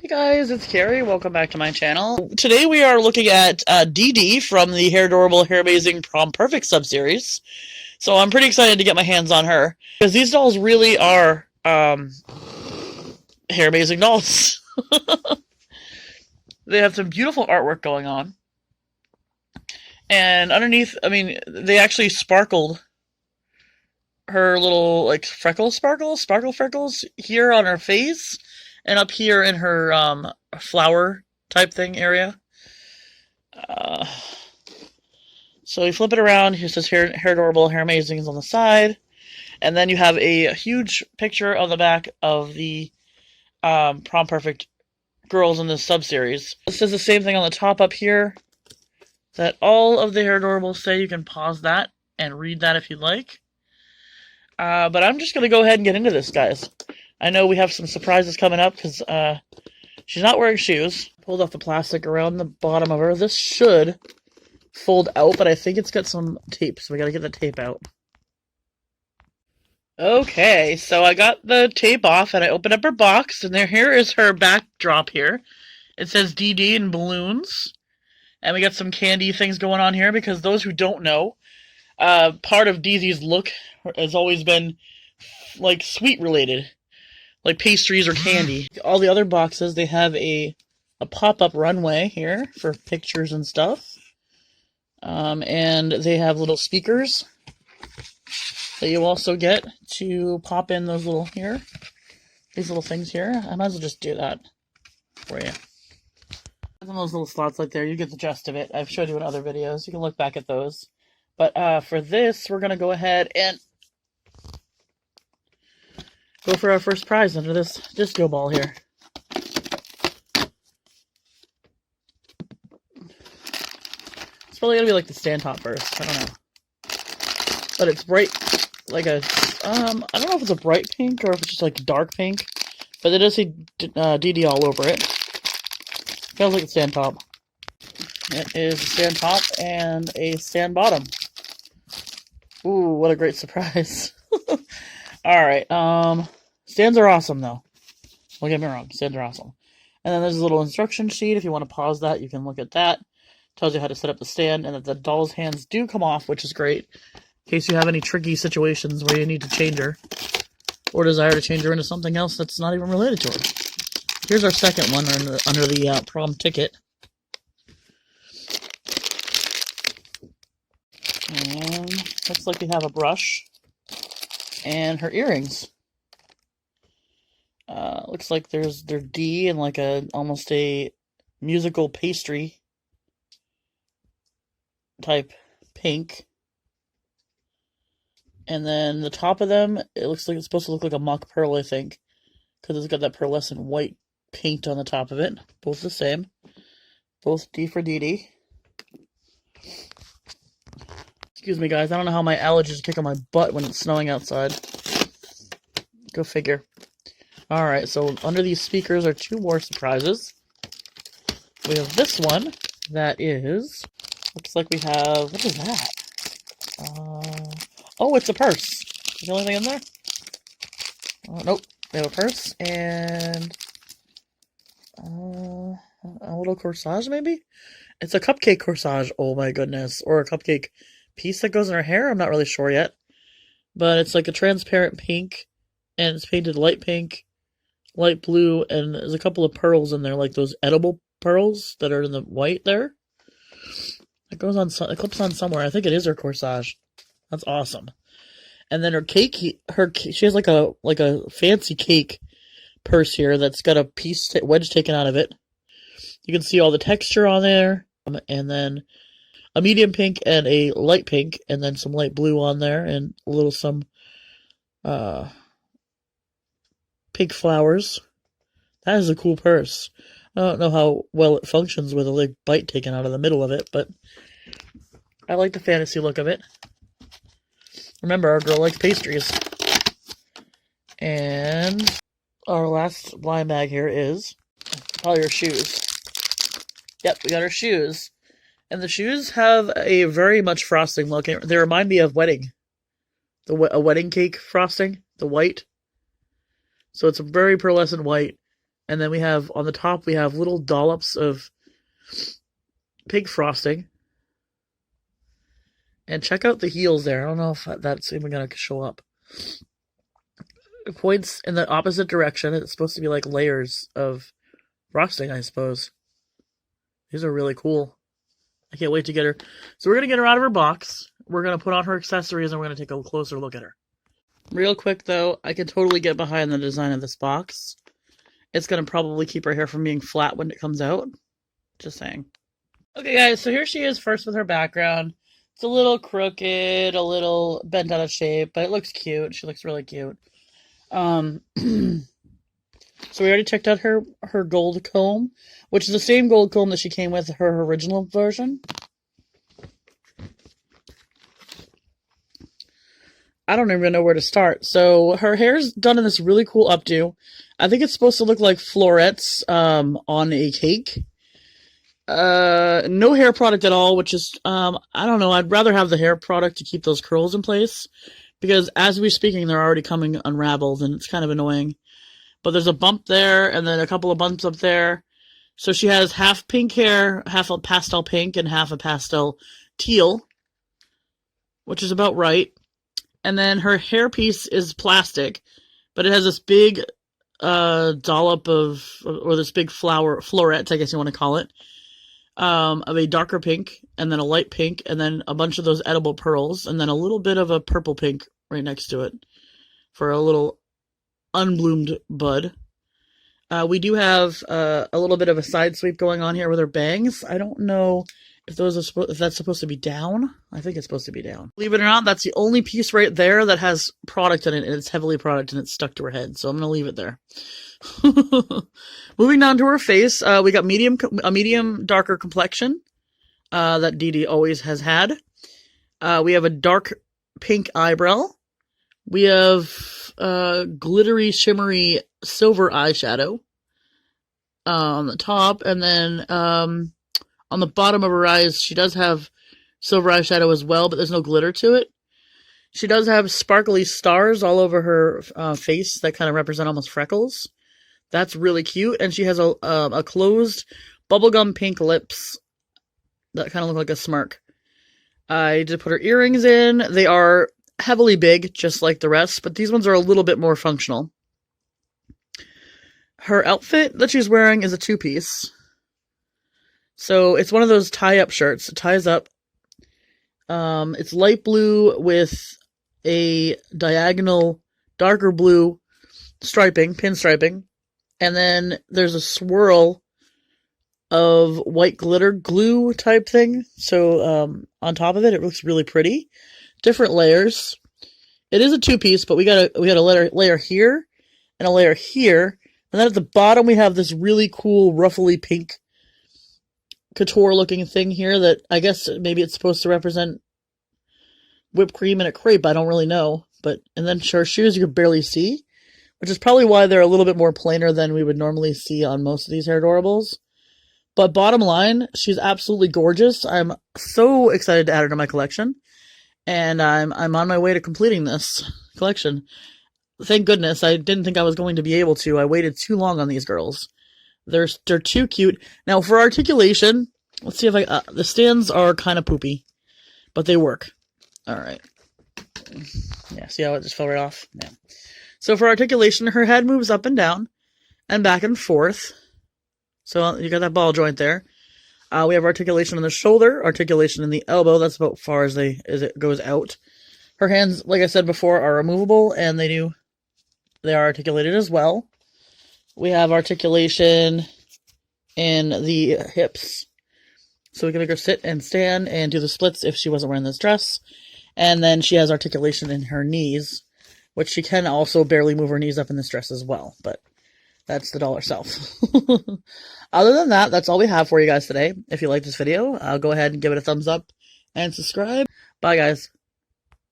Guys, it's Carrie. Welcome back to my channel. Today we are looking at Dee Dee from the Hairdorables Hairmazing Prom Perfect subseries. So I'm pretty excited to get my hands on her, because these dolls really are hairmazing dolls. They have some beautiful artwork going on. And underneath, I mean, they actually sparkled her little, like, sparkle freckles here on her face. And up here in her flower type thing area. So you flip it around. Here says Hairdorables Hairmazing on the side. And then you have a huge picture on the back of the Prom Perfect girls in this sub-series. It says the same thing on the top up here. That all of the Hairdorables say. You can pause that and read that if you'd like. But I'm just going to go ahead and get into this, guys. I know we have some surprises coming up because she's not wearing shoes. Pulled off the plastic around the bottom of her. This should fold out, but I think it's got some tape, so we gotta get the tape out. Okay, so I got the tape off and I opened up her box, and here is her backdrop here. It says Dee Dee in balloons. And we got some candy things going on here, because those who don't know, part of Dee Dee's look has always been like sweet related. Like pastries or candy. All the other boxes, they have a pop-up runway here for pictures and stuff. And they have little speakers that you also get to pop in these little things here. I might as well just do that for you. And those little slots right there, you get the gist of it. I've showed you in other videos. You can look back at those. But for this, we're going to go ahead and go for our first prize under this disco ball here. It's probably gonna be like the stand top first. I don't know, but it's bright, like a I don't know if it's a bright pink or if it's just like dark pink, but it does say Dee Dee all over it. Feels like a stand top. It is a stand top and a stand bottom. Ooh, what a great surprise! Alright, stands are awesome, though. Don't get me wrong, stands are awesome. And then there's a little instruction sheet. If you want to pause that, you can look at that. Tells you how to set up the stand, and that the doll's hands do come off, which is great. In case you have any tricky situations where you need to change her, or desire to change her into something else that's not even related to her. Here's our second one under the prom ticket. And looks like we have a brush. And her earrings. Looks like they're D and like almost a musical pastry type pink. And then the top of them, it looks like it's supposed to look like a mock pearl, I think, because it's got that pearlescent white paint on the top of it. Both the same. Both D for Dee Dee. Excuse me, guys. I don't know how my allergies kick on my butt when it's snowing outside. Go figure. Alright, so under these speakers are two more surprises. We have this one that is... Looks like we have... What is that? Oh, it's a purse. Is there anything in there? Nope. We have a purse and... a little corsage, maybe? It's a cupcake corsage. Oh my goodness. Or a cupcake piece that goes in her hair. I'm not really sure yet. But it's like a transparent pink. And it's painted light pink, light blue, and there's a couple of pearls in there, like those edible pearls that are in the white there. It goes on, it clips on somewhere. I think it is her corsage. That's awesome. And then her cake, she has like a fancy cake purse here that's got a wedge taken out of it. You can see all the texture on there, and then a medium pink and a light pink, and then some light blue on there, and a little some pink flowers. That is a cool purse. I don't know how well it functions with a big bite taken out of the middle of it, but I like the fantasy look of it. Remember, our girl likes pastries. And our last blind bag here is probably her shoes. Yep, we got her shoes. And the shoes have a very much frosting look. They remind me of wedding. A wedding cake frosting, the white. So it's a very pearlescent white. And then we have, on the top, we have little dollops of pink frosting. And check out the heels there. I don't know if that's even going to show up. It points in the opposite direction. It's supposed to be like layers of frosting, I suppose. These are really cool. I can't wait to get her. So we're going to get her out of her box. We're going to put on her accessories, and we're going to take a closer look at her. Real quick, though, I can totally get behind the design of this box. It's going to probably keep her hair from being flat when it comes out. Just saying. Okay, guys, so here she is first with her background. It's a little crooked, a little bent out of shape, but it looks cute. She looks really cute. So we already checked out her gold comb, which is the same gold comb that she came with her original version. I don't even know where to start. So her hair's done in this really cool updo. I think it's supposed to look like florets on a cake. No hair product at all, which is, I don't know, I'd rather have the hair product to keep those curls in place, because as we're speaking, they're already coming unraveled, and it's kind of annoying. But there's a bump there, and then a couple of bumps up there. So she has half pink hair, half a pastel pink, and half a pastel teal, which is about right. And then her hairpiece is plastic, but it has this big dollop of, or this big floret, I guess you want to call it, of a darker pink, and then a light pink, and then a bunch of those edible pearls, and then a little bit of a purple pink right next to it for a little unbloomed bud. We do have a little bit of a side sweep going on here with her bangs. I don't know if that's supposed to be down. I think it's supposed to be down. Believe it or not, that's the only piece right there that has product in it, and it's heavily product, and it's stuck to her head. So I'm gonna leave it there. Moving down to her face, we got a medium darker complexion that Dee Dee always has had. We have a dark pink eyebrow. We have glittery, shimmery silver eyeshadow on the top, and then on the bottom of her eyes, she does have silver eyeshadow as well, but there's no glitter to it. She does have sparkly stars all over her face that kind of represent almost freckles. That's really cute, and she has a closed bubblegum pink lips that kind of look like a smirk. I did put her earrings in. They are heavily big, just like the rest, but these ones are a little bit more functional. Her outfit that she's wearing is a two-piece. So it's one of those tie-up shirts. It ties up. It's light blue with a diagonal darker blue striping, pinstriping. And then there's a swirl of white glitter glue type thing. So on top of it, it looks really pretty. Different layers. It is a two-piece, but we got a layer here and a layer here. And then at the bottom, we have this really cool, ruffly pink couture-looking thing here that I guess maybe it's supposed to represent whipped cream and a crepe. I don't really know. And then her shoes you could barely see, which is probably why they're a little bit more plainer than we would normally see on most of these Hairdorables. But bottom line, she's absolutely gorgeous. I'm so excited to add her to my collection. And I'm on my way to completing this collection. Thank goodness. I didn't think I was going to be able to. I waited too long on these girls. They're too cute. Now, for articulation, let's see if the stands are kind of poopy, but they work. All right. Yeah, see how it just fell right off? Yeah. So for articulation, her head moves up and down and back and forth. So you got that ball joint there. We have articulation in the shoulder, articulation in the elbow. That's about as far as it goes out. Her hands, like I said before, are removable, and they are articulated as well. We have articulation in the hips. So we can make her sit and stand and do the splits if she wasn't wearing this dress. And then she has articulation in her knees, which she can also barely move her knees up in this dress as well. But that's the doll herself. Other than that, that's all we have for you guys today. If you like this video, go ahead and give it a thumbs up and subscribe. Bye, guys.